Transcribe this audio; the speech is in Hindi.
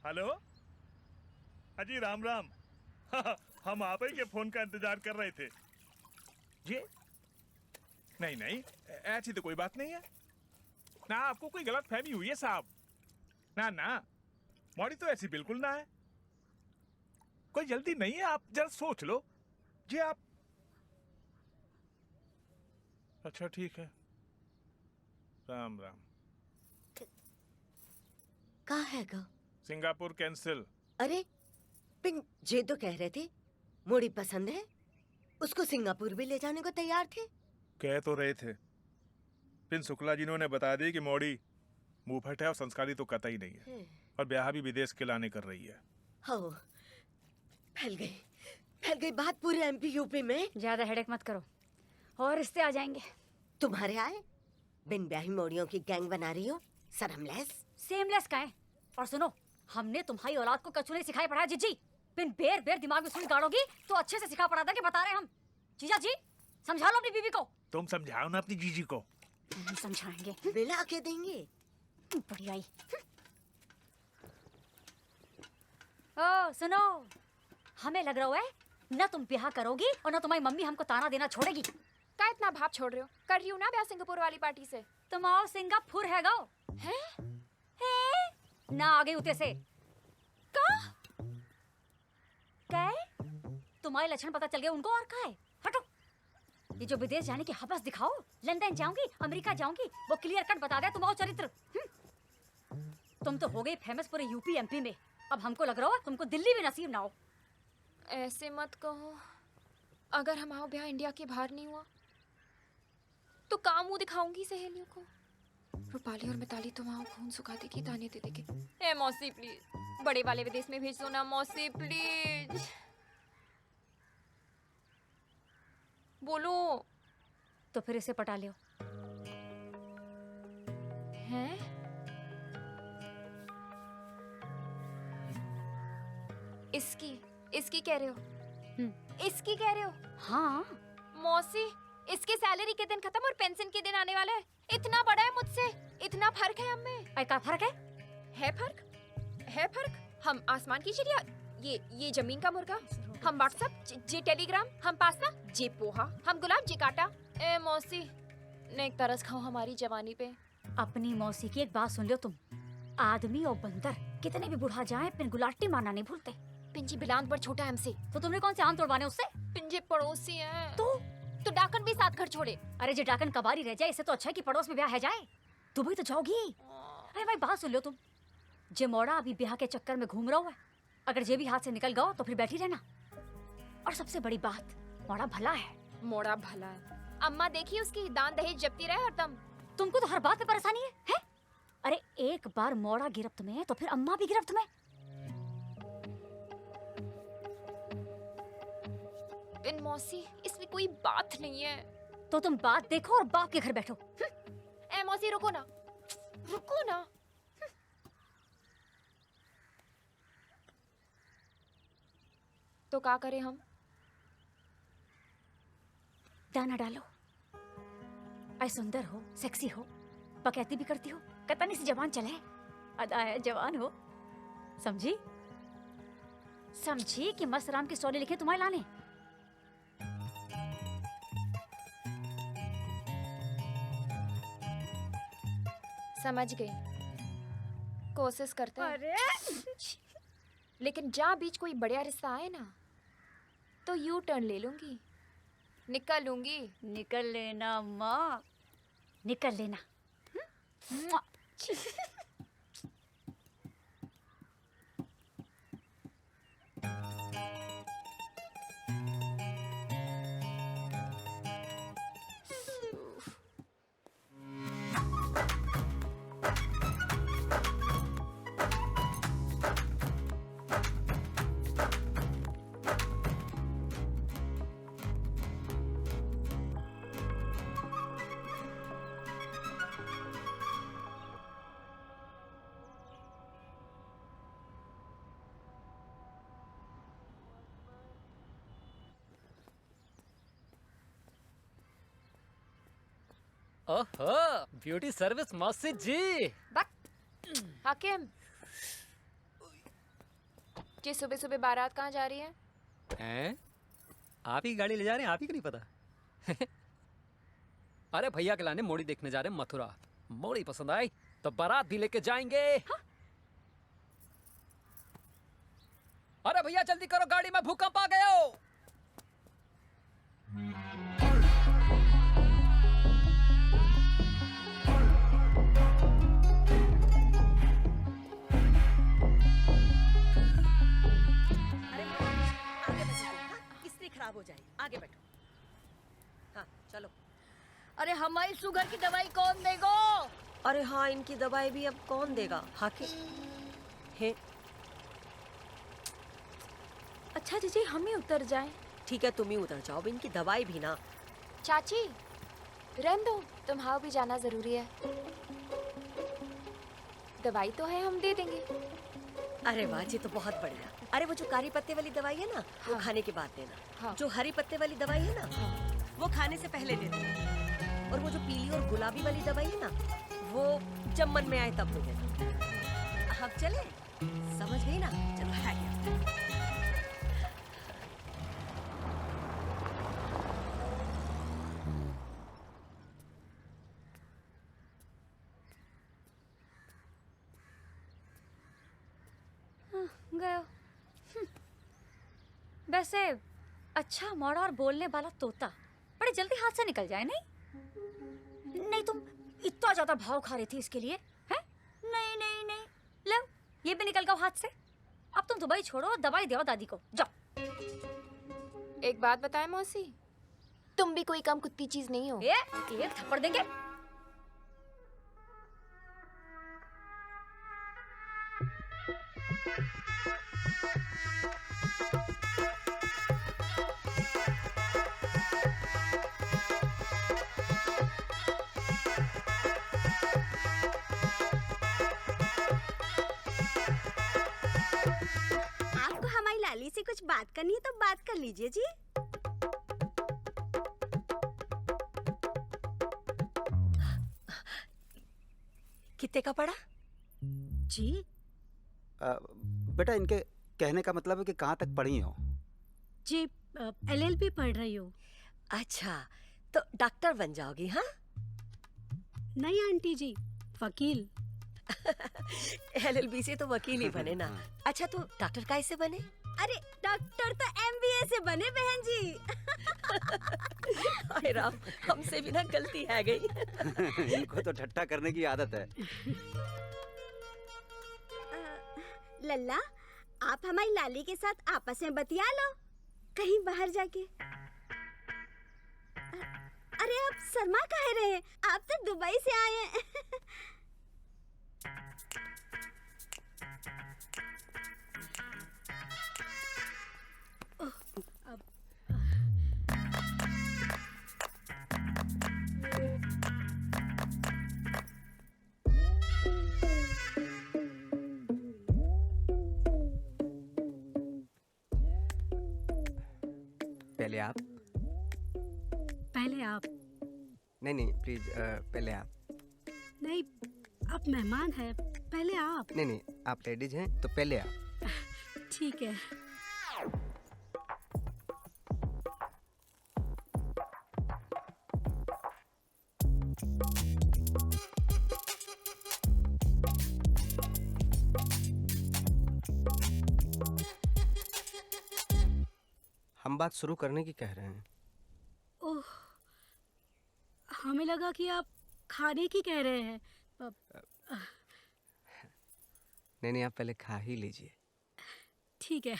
हेलो। अजी राम राम। हम आप ही के फोन का इंतजार कर रहे थे। जी नहीं नहीं, ऐसी तो कोई बात नहीं है ना, आपको कोई गलत फहमी हुई है साहब। ना ना, मौड़ी तो ऐसी बिल्कुल ना है, कोई जल्दी नहीं है, आप जरा सोच लो। जी आप, अच्छा ठीक है, राम राम। कहाँ है गो? Singapore cancel. अरे पिन जे तो कह रहे थे मोड़ी पसंद है, उसको सिंगापुर भी ले जाने को तैयार थे। कह तो रहे थे, फिर शुक्ला जी ने बता दी कि मौड़ी मुंहफट है और संस्कारी तो कतई नहीं है, और ब्याह भी विदेश के लाने कर रही है। हो, फैल गई बात पूरे एमपी यूपी में। ज्यादा हेडेक मत करो और रिश्ते आ जाएंगे। तुम्हारे आए बिन ब्याही मोड़ियों की गैंग बना रही हो, शर्मलेस। सेमलेस का है। और सुनो, हमने तुम्हारी औलाद को कछु नहीं सिखाई पढ़ाया जीजी। बिन बेर बेर दिमाग में सुन गाड़ोगी तो अच्छे से सिखा पढ़ा था कि बता रहे हम। जीजा जी समझा लो अपनी बीवी को। तुम समझाओ ना अपनी जीजी को। हम समझाएंगे, मिला के देंगे। बढ़िया ही। ओ सुनो, हमें लग रहा है न तुम ब्याह करोगी और न तुम्हारी मम्मी हमको ताना देना छोड़ेगी। का इतना भाप छोड़ रहे हो? कर रही हूँ ना ब्याह सिंगापुर वाली पार्टी से। तुम आओ सिंगापुर है गो हैं? है ना आ गई उते से का? काय तुम्हारे लक्षण पता चल गए उनको और का है। हटो, ये जो विदेश जाने की हवस दिखाओ, लंदन जाऊंगी अमेरिका जाऊंगी, वो क्लियर कट बता दे तुम्हारा चरित्र। तुम तो हो गई फेमस पूरे यूपी एमपी में, अब हमको लग रहा है तुमको दिल्ली भी नसीब ना हो। ऐसे मत कहो, अगर हमारा ब्याह इंडिया के बाहर नहीं हुआ तो काम मुंह दिखाऊंगी सहेलियों को। रूपाली और मिताली तो वहां खून सुखा देगी ताने दे देगी। ए मौसी प्लीज, बड़े वाले विदेश में भेज दो ना मौसी प्लीज। बोलो। तो फिर इसे पटा लियो। हैं? इसकी कह रहे हो? इसकी कह रहे हो? हाँ मौसी, इसकी सैलरी के दिन खत्म और पेंशन के दिन आने वाला है। इतना बड़ा है मुझसे, इतना फर्क है हम में। का फर्क है? है फर्क, है फर्क। हम आसमान की चिड़िया, ये जमीन का मुर्गा। हम व्हाट्सएप, जे टेलीग्राम। हम पास्ता, जे पोहा। हम गुलाब, जे काटा। ए मौसी, नेक तरस खाओ हमारी जवानी पे। अपनी मौसी की एक बात सुन लो तुम, आदमी और बंदर कितने भी बुढ़ा जाए पिन गुलाटी मारना नहीं भूलते। पिंजी बिलांत पर छोटा है हमसे। तो तुमने कौन से आम तोड़वाने उससे? पिंजे पड़ोसी हैं। तो डाकन भी साथ घर छोड़े। अरे जे डाकन कबारी रह जाए, इससे तो अच्छा है कि पड़ोस में ब्याह है जाए। तुम भी तो जाओगी। अरे भाई बात सुन लो तुम, जे मोड़ा अभी ब्याह के चक्कर में घूम रहा है, अगर जे भी हाथ से निकल गया तो फिर बैठी रहना। और सबसे बड़ी बात, मोड़ा भला है। मोड़ा भला है? अम्मा देखी उसकी दान दहेज जपती रहे हरदम। तुमको तो हर बात पे परेशानी है? अरे एक बार मोड़ा गिरफ्त में तो फिर अम्मा भी गिरफ्त में। इन मौसी, इसमें कोई बात नहीं है। तो तुम बात देखो और बाप के घर बैठो। ए मौसी रुको ना, रुको ना। तो क्या करें हम? दाना डालो। ऐ सुंदर हो, सेक्सी हो, बकैती भी करती हो, कतनी सी जवान चले, अदा है जवान हो। समझी? समझी कि मस्त राम की स्टोरी लिखे तुम्हारे लाने। समझ गई, कोशिश करते हैं। अरे लेकिन जहाँ बीच कोई बढ़िया रिश्ता आए ना, तो यू टर्न ले लूंगी, निकल लूंगी। निकल लेना माँ, निकल लेना। ओहो, ब्यूटी सर्विस मौसी जी। हकीम, जी सुबह सुबह बारात कहाँ जा रही है? हैं? आप ही गाड़ी ले जा रहे हैं, आप ही को नहीं पता? अरे भैया के लाने मोड़ी देखने जा रहे हैं मथुरा। मोड़ी पसंद आई तो बारात भी लेके जाएंगे। अरे भैया जल्दी करो, गाड़ी में भूकंप आ गया हो। अरे आगे बैठो, हाँ? स्त्री खराब हो जाएगी, आगे बैठो। हाँ चलो। अरे हमारी शुगर की दवाई कौन देगा? अरे हाँ, इनकी दवाई भी अब कौन देगा? हाके है। अच्छा जीजी हम ही उतर जाएं। ठीक है, तुम ही उतर जाओ, अब इनकी दवाई भी ना। चाची रहने दो, तुम्हारा भी जाना जरूरी है। दवाई तो है, हम दे देंगे। अरे वाह जी, तो बहुत बढ़िया। अरे वो जो कारी पत्ते वाली दवाई है ना, वो हाँ। खाने के बाद देना। हाँ। जो हरी पत्ते वाली दवाई है ना, वो खाने से पहले दे देना। और वो जो पीली और गुलाबी वाली दवाई है ना, वो जब मन में आए तब दे देना। अब चले, समझ गई ना? चलो है क्या? गयो। वैसे अच्छा मौड़ा और बोलने वाला तोता बड़े जल्दी हाथ से निकल जाए, नहीं? नहीं तुम इतना ज्यादा भाव खा रही थी इसके लिए, हैं? नहीं नहीं नहीं, लो ये भी निकल गया हाथ से। अब तुम दुबई छोड़ो और दवाई दो दादी को, जाओ। एक बात बताएं मौसी, तुम भी कोई कम कुत्ती चीज नहीं हो। एक थप्पड़ देंगे। आपको हमारी लाली से कुछ बात करनी है तो बात कर लीजिए जी। कितने का पड़ा? जी बेटा, इनके कहने का मतलब है कि कहाँ तक पढ़ी हो? जी LLB पढ़ रही हूँ। अच्छा, तो डॉक्टर बन जाओगी? हाँ। नहीं आंटी जी, वकील। LLB से तो वकील ही बने ना। अच्छा, तो डॉक्टर कैसे बने? अरे डॉक्टर तो MBA से बने बहन जी। अरे राम, हमसे भी ना गलती है गई। इनको तो ठट्टा करने की आदत है। लल्ला, आप हमारी लाली के साथ आपस में बतिया लो कहीं बाहर जाके। अरे आप शर्मा काहे रहे हैं? आप तो दुबई से आए हैं। पहले आप। पहले आप। नहीं प्लीज, पहले आप। नहीं, आप मेहमान हैं, पहले आप। नहीं आप लेडीज हैं तो पहले आप। ठीक है। हम बात शुरू करने की कह रहे हैं। ओह, हमें लगा कि आप खाने की कह रहे हैं। नहीं आप पहले खा ही लीजिए। ठीक है।